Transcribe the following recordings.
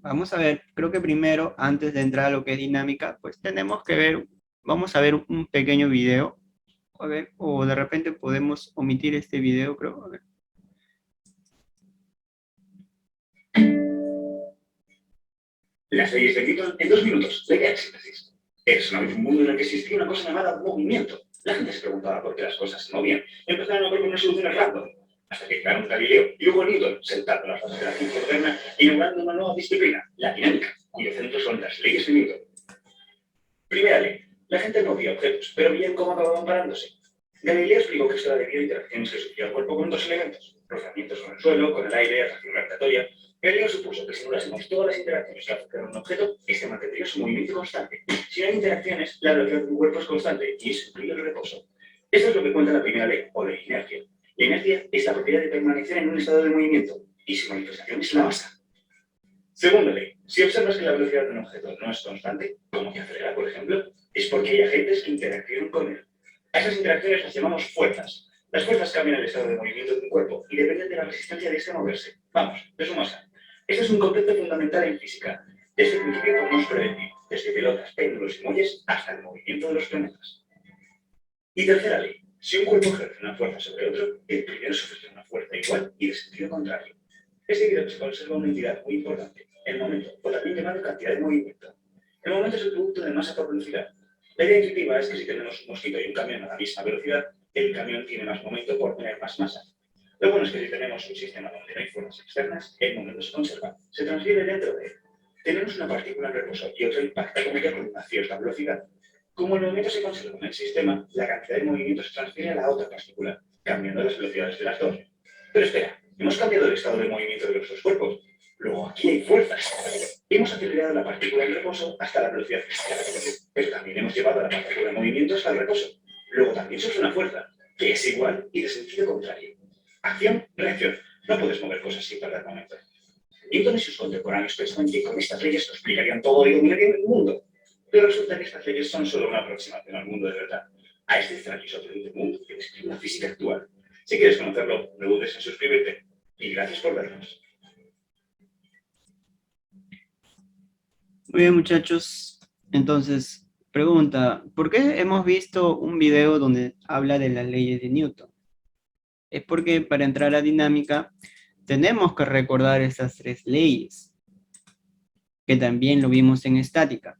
Vamos a ver, creo que primero, antes de entrar a lo que es dinámica, pues tenemos que ver, vamos a ver un pequeño video, a ver, o de repente podemos omitir este video, creo, a ver. Las leyes de Newton en 2 minutos. Ley de síntesis. Es una vez un mundo en el que existía una cosa llamada movimiento. La gente se preguntaba por qué las cosas se movían y empezaron a proponer soluciones random. Hasta que llegaron Galileo y luego Newton, sentando las bases de la ciencia moderna, inaugurando una nueva disciplina, la dinámica, cuyo centro son las leyes de Newton. Primera ley. La gente no veía objetos, pero veían cómo acababan parándose. Galileo explicó que esto era debido a interacciones que sufría el cuerpo con dos elementos, rozamientos con el suelo, con el aire, atracción gravitatoria. Galileo supuso que si anulásemos todas las interacciones que afectan a un objeto, este mantendría su movimiento constante. Si no hay interacciones, la velocidad de un cuerpo es constante y eso incluye el reposo. Esto es lo que cuenta la primera ley, o ley de inercia. La inercia es la propiedad de permanecer en un estado de movimiento y su manifestación es la masa. Segunda ley. Si observas que la velocidad de un objeto no es constante, como que acelera, por ejemplo, es porque hay agentes que interaccionan con él. A esas interacciones las llamamos fuerzas. Las fuerzas cambian el estado de movimiento de un cuerpo y dependen de la resistencia de este a moverse. Vamos, de su masa. Este es un concepto fundamental en física. Desde el principio podemos predecir, desde pelotas, péndulos y muelles hasta el movimiento de los planetas. Y tercera ley. Si un cuerpo ejerce una fuerza sobre otro, el primero sufre una fuerza igual y de sentido contrario. Es debido a que se conserva una entidad muy importante, el momento, o también llamado cantidad de movimiento. El momento es el producto de masa por velocidad. La idea intuitiva es que si tenemos un mosquito y un camión a la misma velocidad, el camión tiene más momento por tener más masa. Lo bueno es que si tenemos un sistema donde no hay fuerzas externas, el momento se conserva, se transfiere dentro de él. Tenemos una partícula en reposo y otra impacta con ella con una cierta velocidad. Como el movimiento se conserva en el sistema, la cantidad de movimiento se transfiere a la otra partícula, cambiando las velocidades de las dos. Pero espera, hemos cambiado el estado de movimiento de nuestros cuerpos. Luego aquí hay fuerzas. Hemos acelerado la partícula en reposo hasta la velocidad física. Pero también hemos llevado a la partícula en movimiento hasta el reposo. Luego también surge una fuerza, que es igual y de sentido contrario. Acción, reacción. No puedes mover cosas sin perder momento. Newton y sus contemporáneos pensaban que con estas leyes lo explicarían todo y dominarían el mundo. Pero resulta que estas leyes son solo una aproximación al mundo de verdad. A este extraño y sorprendente mundo que describe la física actual. Si quieres conocerlo, no dudes en suscribirte. Y gracias por vernos. Muy bien, muchachos. Entonces, pregunta, ¿por qué hemos visto un video donde habla de las leyes de Newton? Es porque para entrar a dinámica tenemos que recordar estas tres leyes, que también lo vimos en estática.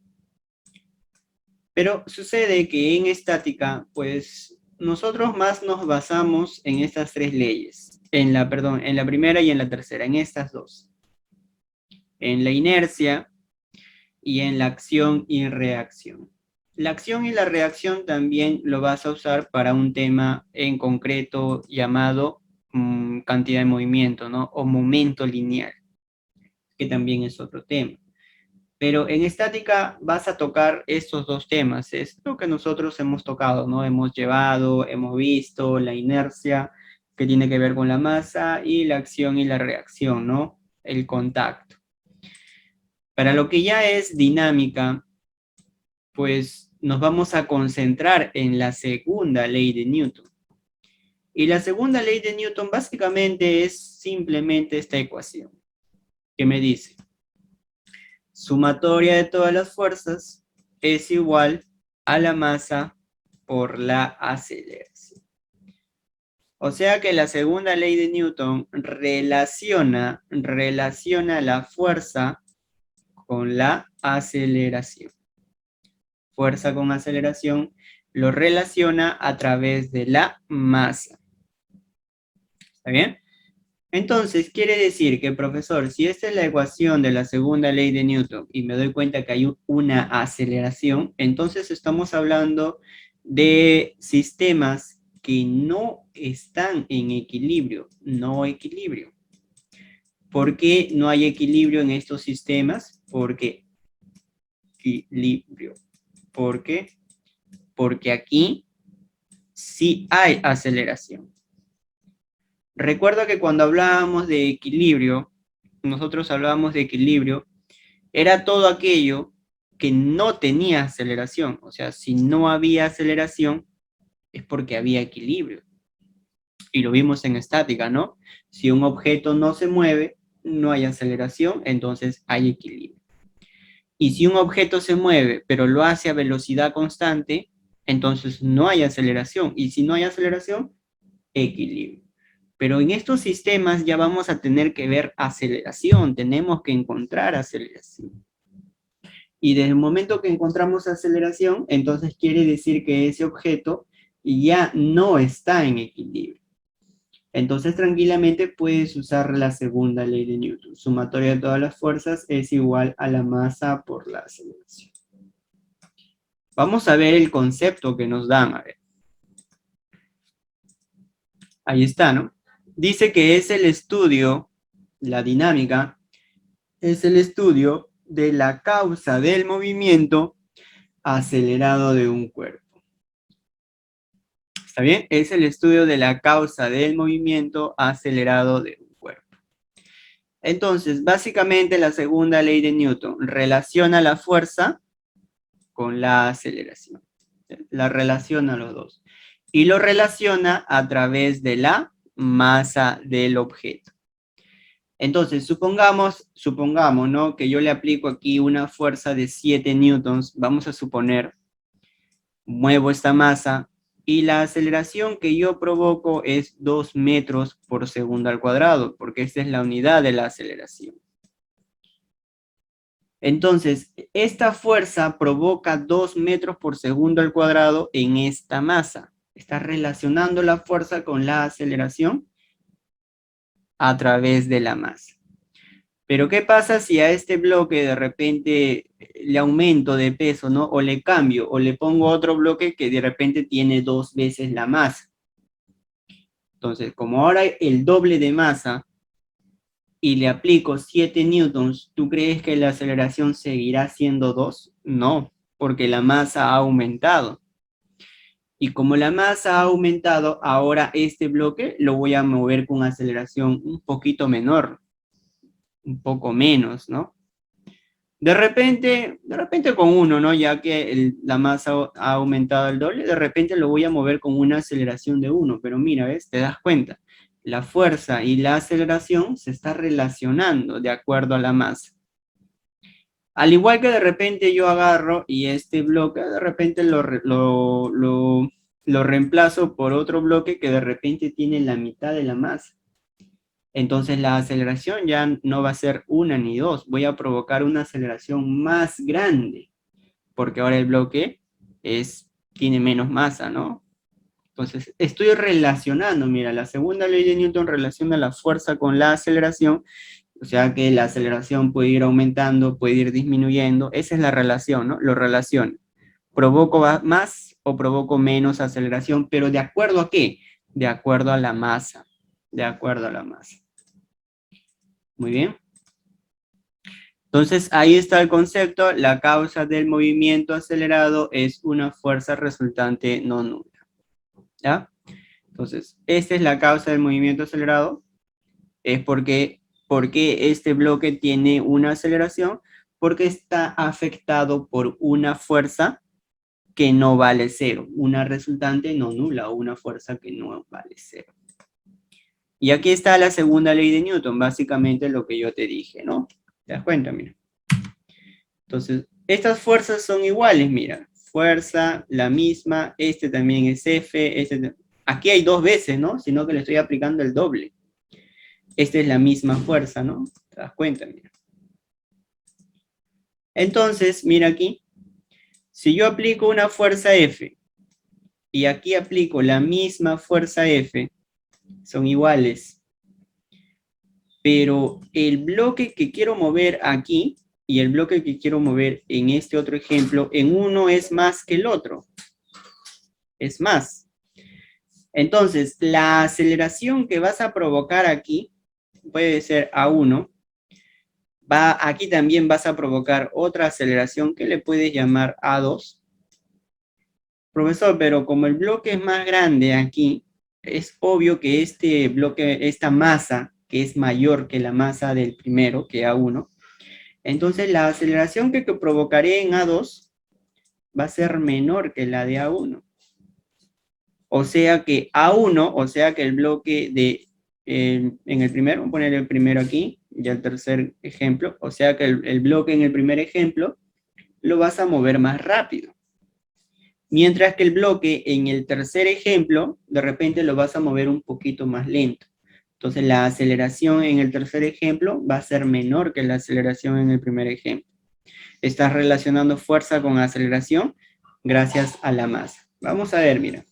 Pero sucede que en estática, pues, nosotros más nos basamos en estas tres leyes, en la primera y en la tercera, en estas dos. En la inercia y en la acción y reacción. La acción y la reacción también lo vas a usar para un tema en concreto llamado cantidad de movimiento, ¿no? O momento lineal, que también es otro tema. Pero en estática vas a tocar estos dos temas, es lo que nosotros hemos tocado, ¿no? Hemos llevado, hemos visto la inercia, que tiene que ver con la masa, y la acción y la reacción, ¿no? El contacto. Para lo que ya es dinámica, pues nos vamos a concentrar en la segunda ley de Newton. Y la segunda ley de Newton básicamente es simplemente esta ecuación, que me dice, sumatoria de todas las fuerzas es igual a la masa por la aceleración. O sea que la segunda ley de Newton relaciona la fuerza con la aceleración. Fuerza con aceleración lo relaciona a través de la masa. ¿Está bien? Entonces, quiere decir que, profesor, si esta es la ecuación de la segunda ley de Newton y me doy cuenta que hay una aceleración, entonces estamos hablando de sistemas que no están en equilibrio, no equilibrio. ¿Por qué no hay equilibrio en estos sistemas? Porque equilibrio. ¿Por qué? Porque aquí sí hay aceleración. Recuerda que cuando hablábamos de equilibrio, nosotros hablábamos de equilibrio, era todo aquello que no tenía aceleración. O sea, si no había aceleración, es porque había equilibrio. Y lo vimos en estática, ¿no? Si un objeto no se mueve, no hay aceleración, entonces hay equilibrio. Y si un objeto se mueve, pero lo hace a velocidad constante, entonces no hay aceleración. Y si no hay aceleración, equilibrio. Pero en estos sistemas ya vamos a tener que ver aceleración, tenemos que encontrar aceleración. Y desde el momento que encontramos aceleración, entonces quiere decir que ese objeto ya no está en equilibrio. Entonces tranquilamente puedes usar la segunda ley de Newton. Sumatoria de todas las fuerzas es igual a la masa por la aceleración. Vamos a ver el concepto que nos dan. A ver. Ahí está, ¿no? Dice que es el estudio, la dinámica, es el estudio de la causa del movimiento acelerado de un cuerpo. ¿Está bien? Es el estudio de la causa del movimiento acelerado de un cuerpo. Entonces, básicamente la segunda ley de Newton relaciona la fuerza con la aceleración. La relaciona los dos. Y lo relaciona a través de la masa del objeto. Entonces, supongamos, ¿no? Que yo le aplico aquí una fuerza de 7 newtons, vamos a suponer, muevo esta masa, y la aceleración que yo provoco es 2 metros por segundo al cuadrado, porque esta es la unidad de la aceleración. Entonces, esta fuerza provoca 2 metros por segundo al cuadrado en esta masa. Está relacionando la fuerza con la aceleración a través de la masa. Pero ¿qué pasa si a este bloque de repente le aumento de peso, ¿no? O le cambio, o le pongo otro bloque que de repente tiene 2 veces la masa. Entonces, como ahora el doble de masa y le aplico 7 newtons, ¿tú crees que la aceleración seguirá siendo 2? No, porque la masa ha aumentado. Y como la masa ha aumentado, ahora este bloque lo voy a mover con aceleración un poquito menor, un poco menos, ¿no? De repente con 1, ¿no? Ya que la masa ha aumentado el doble, de repente lo voy a mover con una aceleración de 1, pero mira, ¿ves? Te das cuenta, la fuerza y la aceleración se está relacionando de acuerdo a la masa. Al igual que de repente yo agarro y este bloque de repente lo reemplazo por otro bloque que de repente tiene la mitad de la masa. Entonces la aceleración ya no va a ser 1 ni 2, voy a provocar una aceleración más grande, porque ahora el bloque tiene menos masa, ¿no? Entonces estoy relacionando, mira, la segunda ley de Newton relaciona la fuerza con la aceleración, o sea que la aceleración puede ir aumentando, puede ir disminuyendo, esa es la relación, ¿no? Lo relaciona. ¿Provoco más o provoco menos aceleración? ¿Pero de acuerdo a qué? De acuerdo a la masa, de acuerdo a la masa. Muy bien. Entonces, ahí está el concepto. La causa del movimiento acelerado es una fuerza resultante no nula. ¿Ya? Entonces, esta es la causa del movimiento acelerado. Es porque este bloque tiene una aceleración, porque está afectado por una fuerza que no vale cero. Una resultante no nula o una fuerza que no vale cero. Y aquí está la segunda ley de Newton, básicamente lo que yo te dije, ¿no? ¿Te das cuenta? Mira. Entonces, estas fuerzas son iguales, mira. Fuerza, la misma, este también es F, aquí hay 2 veces, ¿no? Sino que le estoy aplicando el doble. Esta es la misma fuerza, ¿no? ¿Te das cuenta? Mira. Entonces, mira aquí. Si yo aplico una fuerza F y aquí aplico la misma fuerza F, son iguales. Pero el bloque que quiero mover aquí y el bloque que quiero mover en este otro ejemplo, en uno es más que el otro. Es más. Entonces, la aceleración que vas a provocar aquí puede ser A1. Aquí también vas a provocar otra aceleración que le puedes llamar A2. Profesor, pero como el bloque es más grande aquí, es obvio que este bloque, esta masa, que es mayor que la masa del primero, que A1, entonces la aceleración que provocaré en A2 va a ser menor que la de A1. O sea que A1, o sea que el bloque en el primero, voy a poner el primero aquí, y el tercer ejemplo, o sea que el bloque en el primer ejemplo lo vas a mover más rápido. Mientras que el bloque en el tercer ejemplo, de repente lo vas a mover un poquito más lento. Entonces la aceleración en el tercer ejemplo va a ser menor que la aceleración en el primer ejemplo. Estás relacionando fuerza con aceleración gracias a la masa. Vamos a ver, mira.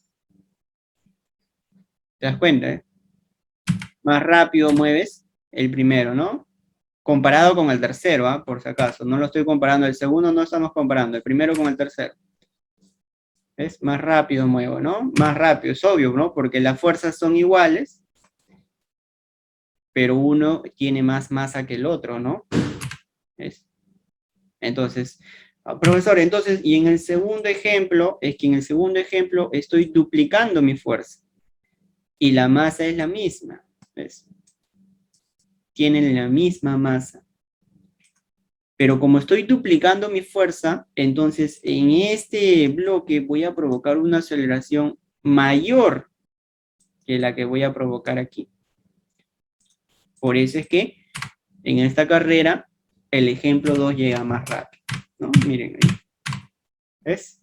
¿Te das cuenta? Más rápido mueves el primero, ¿no? Comparado con el tercero, ¿ah? Por si acaso. No lo estoy comparando. El segundo no estamos comparando. El primero con el tercero. ¿Ves? Más rápido muevo, ¿no? Más rápido, es obvio, ¿no? Porque las fuerzas son iguales, pero uno tiene más masa que el otro, ¿no? ¿Ves? Entonces, profesor, entonces, y en el segundo ejemplo, es que en el segundo ejemplo estoy duplicando mi fuerza. Y la masa es la misma, ¿ves? Tienen la misma masa. Pero como estoy duplicando mi fuerza, entonces en este bloque voy a provocar una aceleración mayor que la que voy a provocar aquí. Por eso es que en esta carrera el ejemplo 2 llega más rápido, ¿no? Miren ahí. ¿Ves?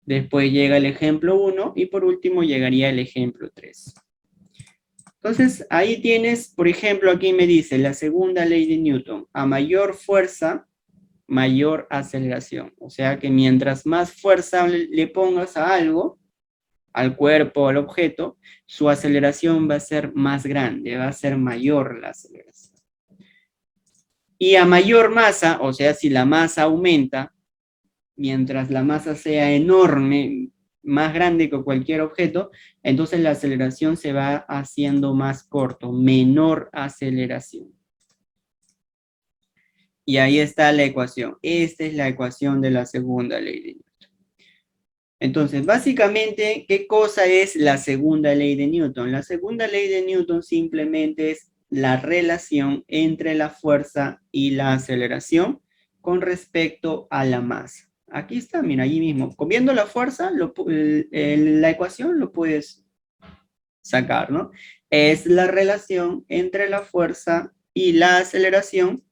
Después llega el ejemplo 1 y por último llegaría el ejemplo 3. Entonces, ahí tienes, por ejemplo, aquí me dice la segunda ley de Newton. A mayor fuerza, mayor aceleración. O sea que mientras más fuerza le pongas a algo, al cuerpo, al objeto, su aceleración va a ser más grande, va a ser mayor la aceleración. Y a mayor masa, o sea, si la masa aumenta, mientras la masa sea enorme, más grande que cualquier objeto, entonces la aceleración se va haciendo más corto, menor aceleración. Y ahí está la ecuación. Esta es la ecuación de la segunda ley de Newton. Entonces, básicamente, ¿qué cosa es la segunda ley de Newton? La segunda ley de Newton simplemente es la relación entre la fuerza y la aceleración con respecto a la masa. Aquí está, mira, ahí mismo. Viendo la fuerza, la ecuación lo puedes sacar, ¿no? Es la relación entre la fuerza y la aceleración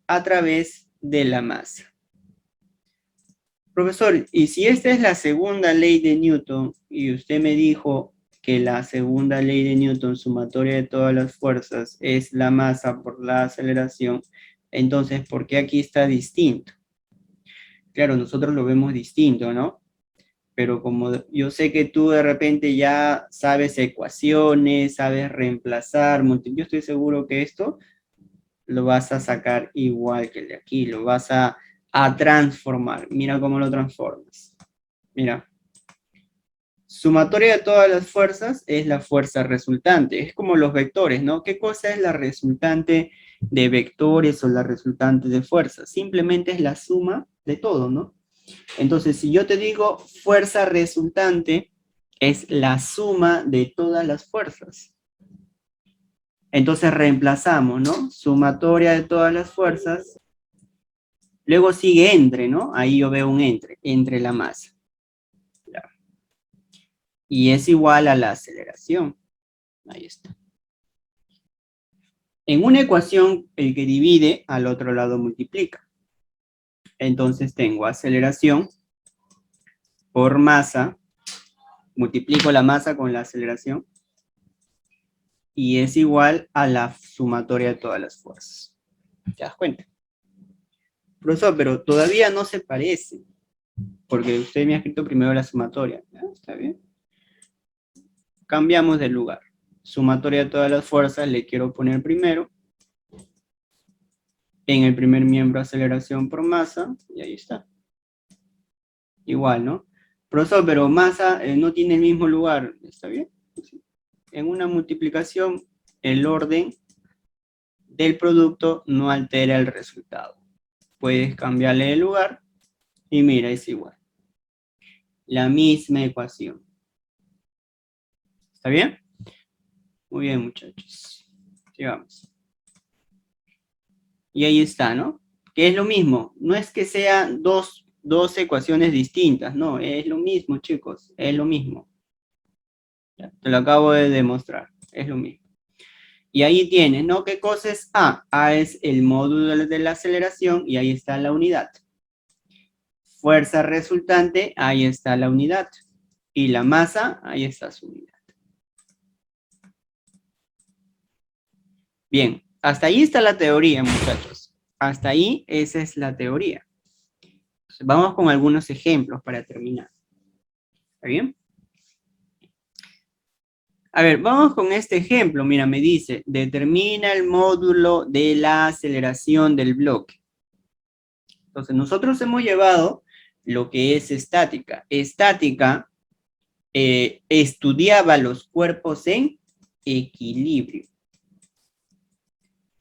a través de la masa. Profesor, y si esta es la segunda ley de Newton, y usted me dijo que la segunda ley de Newton, sumatoria de todas las fuerzas, es la masa por la aceleración, entonces, ¿por qué aquí está distinto? Claro, nosotros lo vemos distinto, ¿no? Pero como yo sé que tú de repente ya sabes ecuaciones, sabes reemplazar, yo estoy seguro que esto lo vas a sacar igual que el de aquí, lo vas a transformar. Mira cómo lo transformas. Mira. Sumatoria de todas las fuerzas es la fuerza resultante. Es como los vectores, ¿no? ¿Qué cosa es la resultante de vectores o la resultante de fuerzas? Simplemente es la suma de todo, ¿no? Entonces, si yo te digo fuerza resultante, es la suma de todas las fuerzas. Entonces reemplazamos, ¿no? Sumatoria de todas las fuerzas. Luego sigue entre, ¿no? Ahí yo veo un entre la masa. Y es igual a la aceleración. Ahí está. En una ecuación, el que divide al otro lado multiplica. Entonces tengo aceleración por masa, multiplico la masa con la aceleración, y es igual a la sumatoria de todas las fuerzas. ¿Te das cuenta? Profesor, pero todavía no se parece, porque usted me ha escrito primero la sumatoria. ¿Está bien? Cambiamos de lugar. Sumatoria de todas las fuerzas le quiero poner primero. En el primer miembro aceleración por masa, y ahí está. Igual, ¿no? Profesor, pero masa no tiene el mismo lugar, ¿está bien? En una multiplicación, el orden del producto no altera el resultado. Puedes cambiarle el lugar y mira, es igual. La misma ecuación. ¿Está bien? Muy bien, muchachos. Sigamos. Y ahí está, ¿no? Que es lo mismo. No es que sean dos ecuaciones distintas, no, es lo mismo, chicos, es lo mismo. Ya, te lo acabo de demostrar, es lo mismo. Y ahí tienes, ¿no? ¿Qué cosa es A? A es el módulo de la aceleración y ahí está la unidad. Fuerza resultante, ahí está la unidad. Y la masa, ahí está su unidad. Bien, hasta ahí está la teoría, muchachos. Hasta ahí, esa es la teoría. Entonces, vamos con algunos ejemplos para terminar. ¿Está bien? A ver, vamos con este ejemplo. Mira, me dice, determina el módulo de la aceleración del bloque. Entonces, nosotros hemos llevado lo que es estática. Estática estudiaba los cuerpos en equilibrio.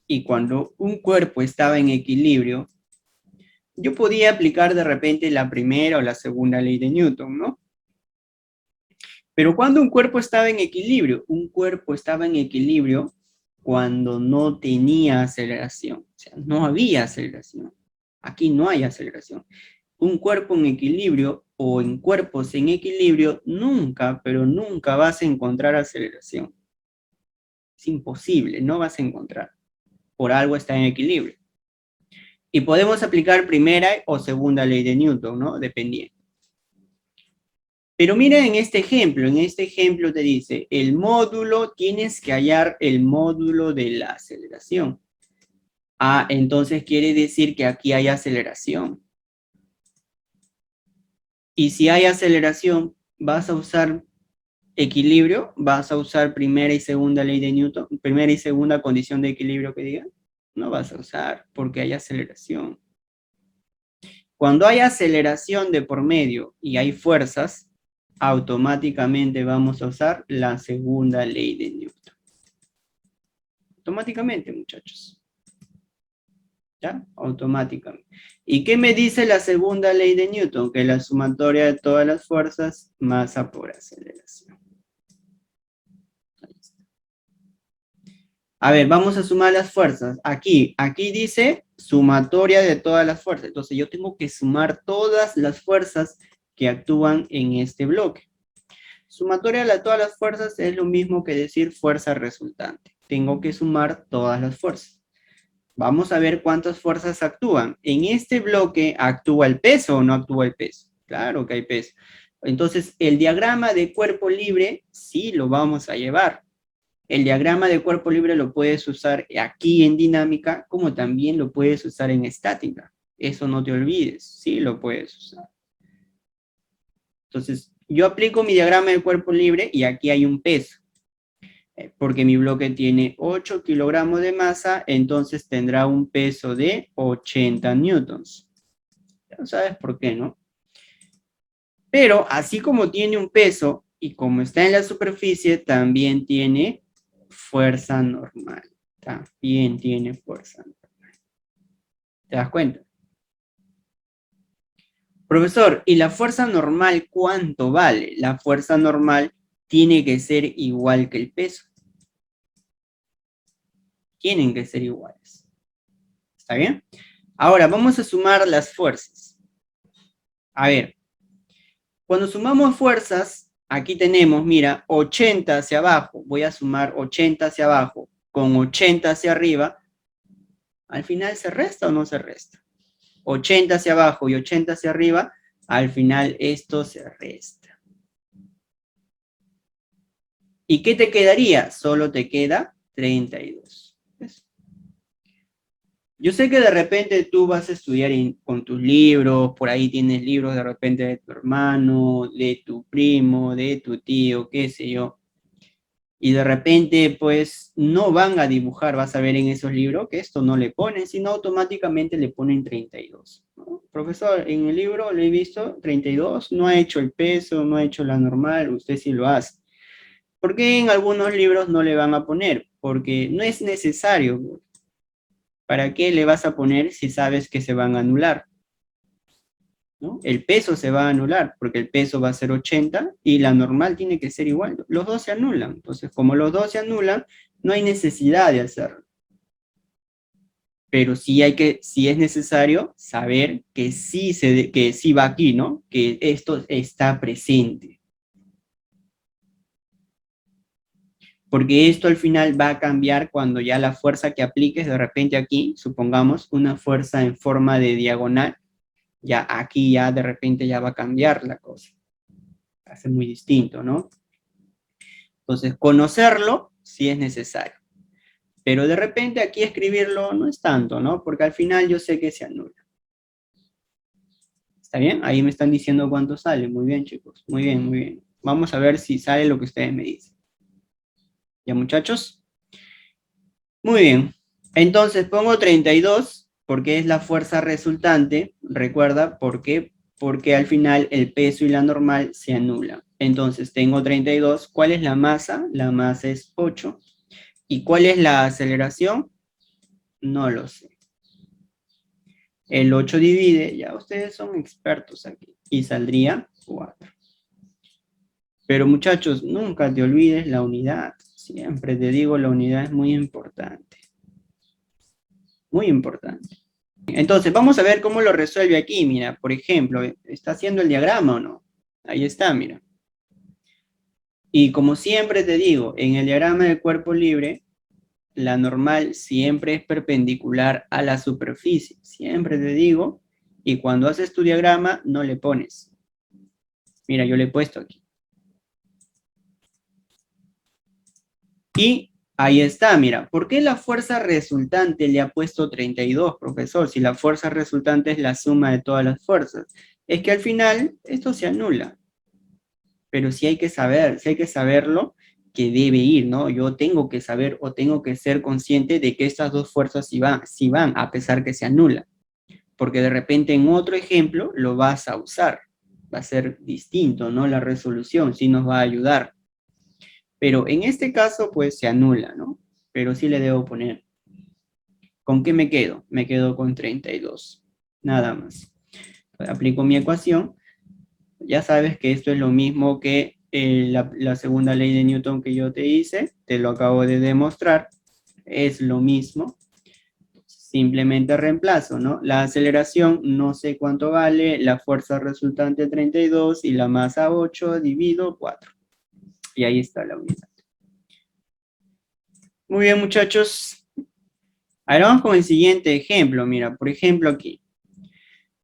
Y cuando un cuerpo estaba en equilibrio, yo podía aplicar de repente la primera o la segunda ley de Newton, ¿no? Pero cuando un cuerpo estaba en equilibrio, un cuerpo estaba en equilibrio cuando no tenía aceleración, o sea, no había aceleración. Aquí no hay aceleración. Un cuerpo en equilibrio o en cuerpos en equilibrio, nunca, pero nunca vas a encontrar aceleración. Es imposible, no vas a encontrar. Por algo está en equilibrio. Y podemos aplicar primera o segunda ley de Newton, ¿no? Dependiendo. Pero mira en este ejemplo te dice, el módulo, tienes que hallar el módulo de la aceleración. Ah, entonces quiere decir que aquí hay aceleración. Y si hay aceleración, vas a usar equilibrio, vas a usar primera y segunda ley de Newton, primera y segunda condición de equilibrio que diga. No vas a usar porque hay aceleración. Cuando hay aceleración de por medio y hay fuerzas, automáticamente vamos a usar la segunda ley de Newton. Automáticamente, muchachos. ¿Ya? Automáticamente. ¿Y qué me dice la segunda ley de Newton? Que la sumatoria de todas las fuerzas, masa por aceleración. A ver, vamos a sumar las fuerzas. Aquí dice sumatoria de todas las fuerzas. Entonces yo tengo que sumar todas las fuerzas que actúan en este bloque. Sumatoria de todas las fuerzas es lo mismo que decir fuerza resultante. Tengo que sumar todas las fuerzas. Vamos a ver cuántas fuerzas actúan. En este bloque, ¿actúa el peso o no actúa el peso? Claro que hay peso. Entonces, el diagrama de cuerpo libre sí lo vamos a llevar. El diagrama de cuerpo libre lo puedes usar aquí en dinámica, como también lo puedes usar en estática. Eso no te olvides, sí lo puedes usar. Entonces, yo aplico mi diagrama de cuerpo libre y aquí hay un peso. Porque mi bloque tiene 8 kilogramos de masa, entonces tendrá un peso de 80 newtons. Ya sabes por qué, ¿no? Pero así como tiene un peso y como está en la superficie, también tiene fuerza normal. También tiene fuerza normal. ¿Te das cuenta? Profesor, ¿y la fuerza normal cuánto vale? La fuerza normal tiene que ser igual que el peso. Tienen que ser iguales. ¿Está bien? Ahora, vamos a sumar las fuerzas. A ver, cuando sumamos fuerzas, aquí tenemos, mira, 80 hacia abajo. Voy a sumar 80 hacia abajo con 80 hacia arriba. ¿Al final se resta o no se resta? 80 hacia abajo y 80 hacia arriba, al final esto se resta. ¿Y qué te quedaría? Solo te queda 32. Yo sé que de repente tú vas a estudiar con tus libros, por ahí tienes libros de repente de tu hermano, de tu primo, de tu tío, qué sé yo. Y de repente pues no van a dibujar, vas a ver en esos libros que esto no le ponen, sino automáticamente le ponen 32. ¿No? Profesor, en el libro le he visto 32, no ha hecho el peso, no ha hecho la normal, usted sí lo hace. ¿Por qué en algunos libros no le van a poner? Porque no es necesario. ¿Para qué le vas a poner si sabes que se van a anular? ¿No? El peso se va a anular porque el peso va a ser 80 y la normal tiene que ser igual. Los dos se anulan. Entonces, como los dos se anulan, no hay necesidad de hacerlo. Pero sí sí es necesario saber que que sí va aquí, ¿no? Que esto está presente. Porque esto al final va a cambiar cuando ya la fuerza que apliques de repente aquí, supongamos una fuerza en forma de diagonal, ya aquí ya de repente ya va a cambiar la cosa. Va a ser muy distinto, ¿no? Entonces, conocerlo sí es necesario. Pero de repente aquí escribirlo no es tanto, ¿no? Porque al final yo sé que se anula. ¿Está bien? Ahí me están diciendo cuánto sale. Muy bien, chicos. Muy bien, muy bien. Vamos a ver si sale lo que ustedes me dicen. ¿Ya, muchachos? Muy bien. Entonces pongo 32 porque es la fuerza resultante. Recuerda, ¿por qué? Porque al final el peso y la normal se anulan. Entonces tengo 32. ¿Cuál es la masa? La masa es 8. ¿Y cuál es la aceleración? No lo sé. El 8 divide, ya ustedes son expertos aquí, y saldría 4. Pero muchachos, nunca te olvides la unidad. Siempre te digo, la unidad es muy importante. Muy importante. Entonces, vamos a ver cómo lo resuelve aquí. Mira, por ejemplo, ¿está haciendo el diagrama o no? Ahí está, mira. Y como siempre te digo, en el diagrama del cuerpo libre, la normal siempre es perpendicular a la superficie. Siempre te digo, y cuando haces tu diagrama, no le pones. Mira, yo le he puesto aquí. Y ahí está, mira, ¿por qué la fuerza resultante le ha puesto 32, profesor? Si la fuerza resultante es la suma de todas las fuerzas. Es que al final esto se anula. Pero sí hay que saber, sí hay que saberlo que debe ir, ¿no? Yo tengo que saber o tengo que ser consciente de que estas dos fuerzas sí van, a pesar que se anulan. Porque de repente en otro ejemplo lo vas a usar. Va a ser distinto, ¿no? La resolución sí nos va a ayudar. Pero en este caso, pues se anula, ¿no? Pero sí le debo poner. ¿Con qué me quedo? Me quedo con 32. Nada más. Aplico mi ecuación. Ya sabes que esto es lo mismo que la segunda ley de Newton que yo te hice. Te lo acabo de demostrar. Es lo mismo. Simplemente reemplazo, ¿no? La aceleración no sé cuánto vale, la fuerza resultante 32 y la masa 8 divido 4. Y ahí está la unidad. Muy bien, muchachos. Ahora vamos con el siguiente ejemplo. Mira, por ejemplo aquí.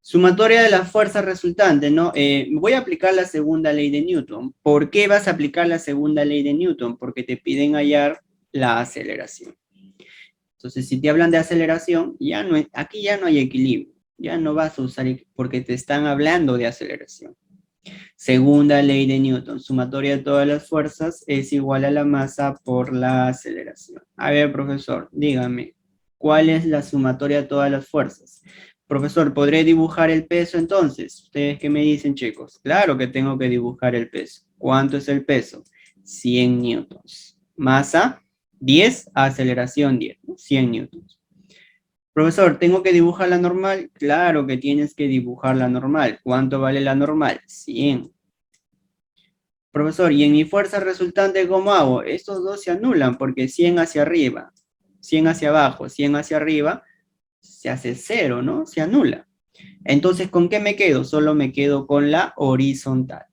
Sumatoria de las fuerzas resultantes, ¿no? Voy a aplicar la segunda ley de Newton. ¿Por qué vas a aplicar la segunda ley de Newton? Porque te piden hallar la aceleración. Entonces, si te hablan de aceleración, aquí ya no hay equilibrio. Ya no vas a usar, porque te están hablando de aceleración. Segunda ley de Newton, sumatoria de todas las fuerzas es igual a la masa por la aceleración. A ver, profesor, dígame, ¿cuál es la sumatoria de todas las fuerzas? Profesor, ¿podré dibujar el peso entonces? ¿Ustedes qué me dicen, chicos? Claro que tengo que dibujar el peso. ¿Cuánto es el peso? 100 newtons. Masa, 10, aceleración 10, 100 newtons. Profesor, ¿tengo que dibujar la normal? Claro que tienes que dibujar la normal. ¿Cuánto vale la normal? 100. Profesor, ¿y en mi fuerza resultante cómo hago? Estos dos se anulan porque 100 hacia arriba, 100 hacia abajo, 100 hacia arriba, se hace 0, ¿no? Se anula. Entonces, ¿con qué me quedo? Solo me quedo con la horizontal.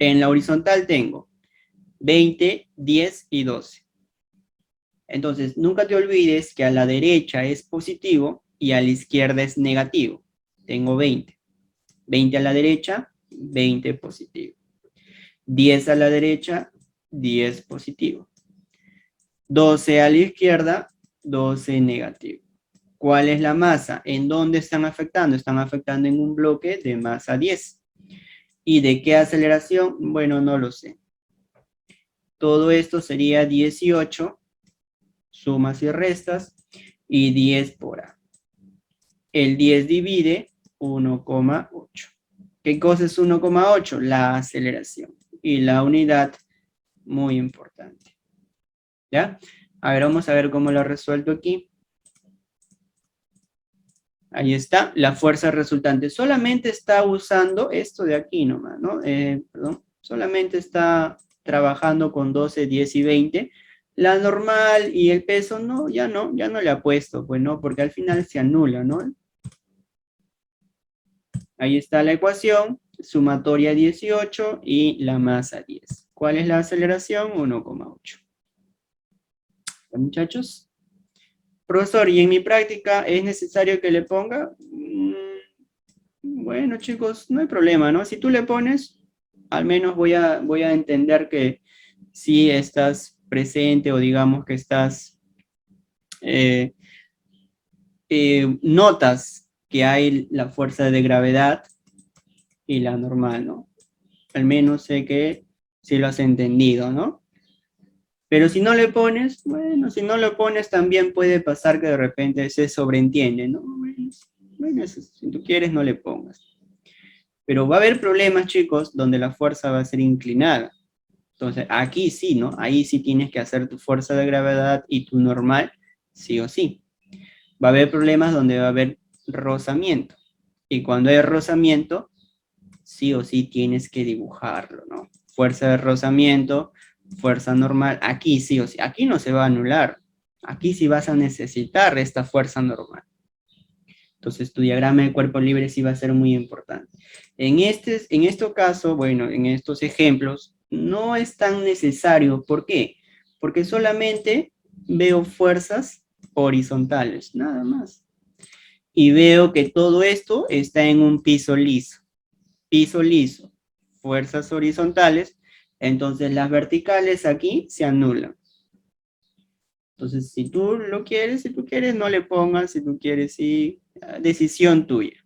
En la horizontal tengo 20, 10 y 12. Entonces, nunca te olvides que a la derecha es positivo y a la izquierda es negativo. Tengo 20. 20 a la derecha, 20 positivo. 10 a la derecha, 10 positivo. 12 a la izquierda, 12 negativo. ¿Cuál es la masa? ¿En dónde están afectando? Están afectando en un bloque de masa 10. ¿Y de qué aceleración? Bueno, no lo sé. Todo esto sería 18, sumas y restas, y 10 por A. El 10 divide 1,8. ¿Qué cosa es 1,8? La aceleración. Y la unidad, muy importante. ¿Ya? A ver, vamos a ver cómo lo resuelto aquí. Ahí está, la fuerza resultante. Solamente está usando esto de aquí nomás, ¿no? Perdón, solamente está trabajando con 12, 10 y 20. La normal y el peso, no, ya no le ha puesto, pues no, porque al final se anula, ¿no? Ahí está la ecuación, sumatoria 18 y la masa 10. ¿Cuál es la aceleración? 1,8. Muchachos. Profesor, ¿y en mi práctica es necesario que le ponga? Bueno, chicos, no hay problema, ¿no? Si tú le pones, al menos voy a entender que sí estás presente o digamos que estás, notas que hay la fuerza de gravedad y la normal, ¿no? Al menos sé que sí lo has entendido, ¿no? Pero si no le pones, bueno, si no lo pones también puede pasar que de repente se sobreentiende, ¿no? Bueno, si tú quieres no le pongas. Pero va a haber problemas, chicos, donde la fuerza va a ser inclinada. Entonces, aquí sí, ¿no? Ahí sí tienes que hacer tu fuerza de gravedad y tu normal, sí o sí. Va a haber problemas donde va a haber rozamiento. Y cuando hay rozamiento, sí o sí tienes que dibujarlo, ¿no? Fuerza de rozamiento, fuerza normal, aquí sí o sí. Aquí no se va a anular. Aquí sí vas a necesitar esta fuerza normal. Entonces, tu diagrama de cuerpo libre sí va a ser muy importante. En este caso, bueno, en estos ejemplos, no es tan necesario. ¿Por qué? Porque solamente veo fuerzas horizontales, nada más. Y veo que todo esto está en un piso liso. Piso liso, fuerzas horizontales, entonces las verticales aquí se anulan. Entonces, si tú lo quieres, si tú quieres, no le pongas, si tú quieres, sí, decisión tuya.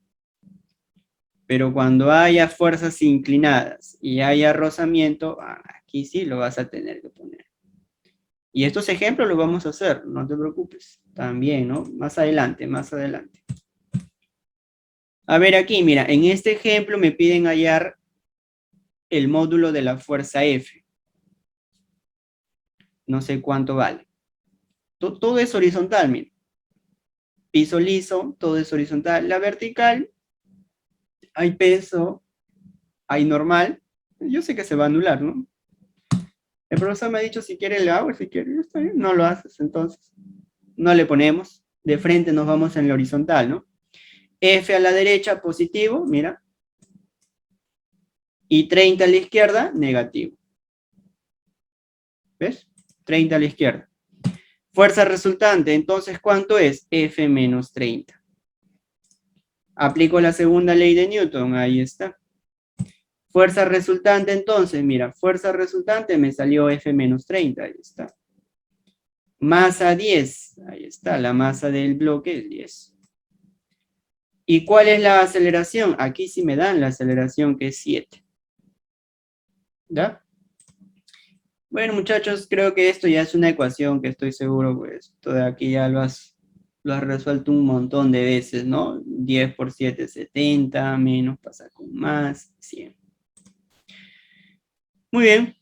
Pero cuando haya fuerzas inclinadas y haya rozamiento, aquí sí lo vas a tener que poner. Y estos ejemplos los vamos a hacer, no te preocupes. También, ¿no? Más adelante, más adelante. A ver aquí, mira, en este ejemplo me piden hallar el módulo de la fuerza F. No sé cuánto vale. Todo es horizontal, mira. Piso liso, todo es horizontal. La vertical, hay peso, hay normal. Yo sé que se va a anular, ¿no? El profesor me ha dicho si quiere le hago, si quiere, está bien. No lo haces, entonces. No le ponemos. De frente nos vamos en la horizontal, ¿no? F a la derecha, positivo, mira. Y 30 a la izquierda, negativo. ¿Ves? 30 a la izquierda. Fuerza resultante, entonces, ¿cuánto es? F menos 30. Aplico la segunda ley de Newton, ahí está. Fuerza resultante, entonces, mira, fuerza resultante me salió F menos 30, ahí está. Masa 10, ahí está, la masa del bloque es 10. ¿Y cuál es la aceleración? Aquí sí me dan la aceleración que es 7. ¿Ya? Bueno, muchachos, creo que esto ya es una ecuación que estoy seguro, pues, todo aquí ya lo has resuelto un montón de veces, ¿no? 10 por 7, 70, menos pasa con más, 100. Muy bien.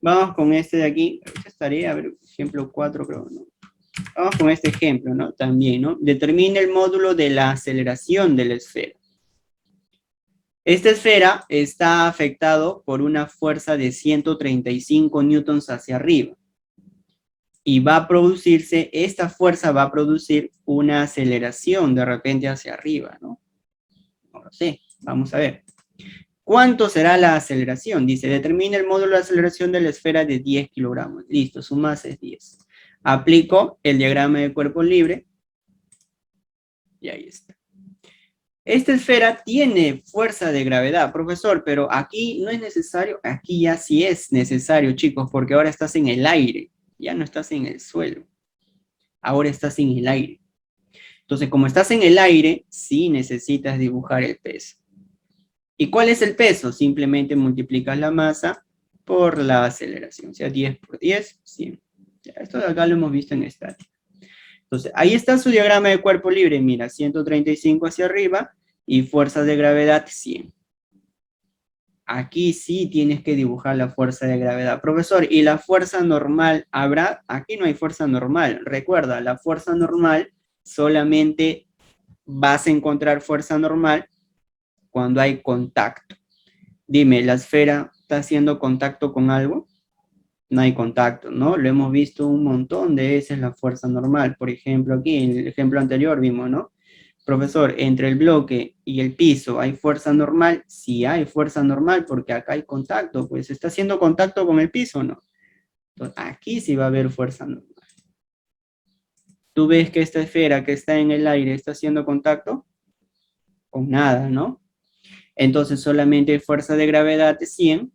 Vamos con este de aquí. Esta estaría, a ver, ejemplo 4 creo, ¿no? Vamos con este ejemplo, ¿no? También, ¿no? Determina el módulo de la aceleración de la esfera. Esta esfera está afectado por una fuerza de 135 newtons hacia arriba. Y va a producirse, esta fuerza va a producir una aceleración de repente hacia arriba, ¿no? No lo sé, vamos a ver. ¿Cuánto será la aceleración? Dice, determina el módulo de aceleración de la esfera de 10 kilogramos. Listo, su masa es 10. Aplico el diagrama de cuerpo libre. Y ahí está. Esta esfera tiene fuerza de gravedad, profesor, pero aquí no es necesario. Aquí ya sí es necesario, chicos, porque ahora estás en el aire. Ya no estás en el suelo. Ahora estás en el aire. Entonces, como estás en el aire, sí necesitas dibujar el peso. ¿Y cuál es el peso? Simplemente multiplicas la masa por la aceleración. O sea, 10 por 10, 100. Ya, esto de acá lo hemos visto en estática. Entonces, ahí está su diagrama de cuerpo libre. Mira, 135 hacia arriba y fuerza de gravedad 100. Aquí sí tienes que dibujar la fuerza de gravedad. Profesor, ¿y la fuerza normal habrá? Aquí no hay fuerza normal. Recuerda, la fuerza normal solamente vas a encontrar fuerza normal cuando hay contacto. Dime, ¿la esfera está haciendo contacto con algo? No hay contacto, ¿no? Lo hemos visto un montón de veces la fuerza normal. Por ejemplo, aquí en el ejemplo anterior vimos, ¿no? Profesor, entre el bloque y el piso, ¿hay fuerza normal? Sí hay fuerza normal porque acá hay contacto, pues está haciendo contacto con el piso, ¿no? Entonces, aquí sí va a haber fuerza normal. ¿Tú ves que esta esfera que está en el aire está haciendo contacto? Con nada, ¿no? Entonces solamente hay fuerza de gravedad de 100,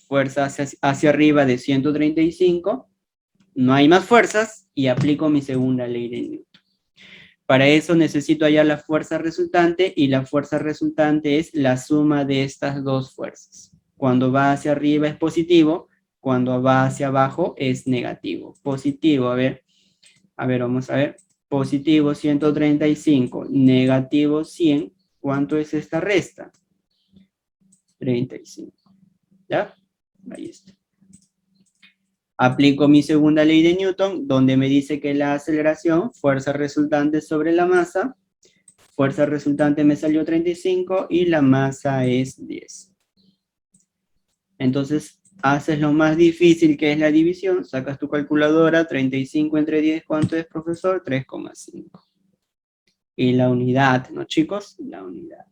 fuerza hacia arriba de 135, no hay más fuerzas y aplico mi segunda ley de Newton. Para eso necesito hallar la fuerza resultante y la fuerza resultante es la suma de estas dos fuerzas. Cuando va hacia arriba es positivo, cuando va hacia abajo es negativo. Positivo, a ver, vamos a ver. Positivo 135, negativo 100, ¿cuánto es esta resta? 35. ¿Ya? Ahí está. Aplico mi segunda ley de Newton, donde me dice que la aceleración, fuerza resultante sobre la masa, fuerza resultante me salió 35 y la masa es 10. Entonces, haces lo más difícil que es la división, sacas tu calculadora, 35 entre 10, ¿cuánto es, profesor? 3,5. Y la unidad, ¿no, chicos? La unidad.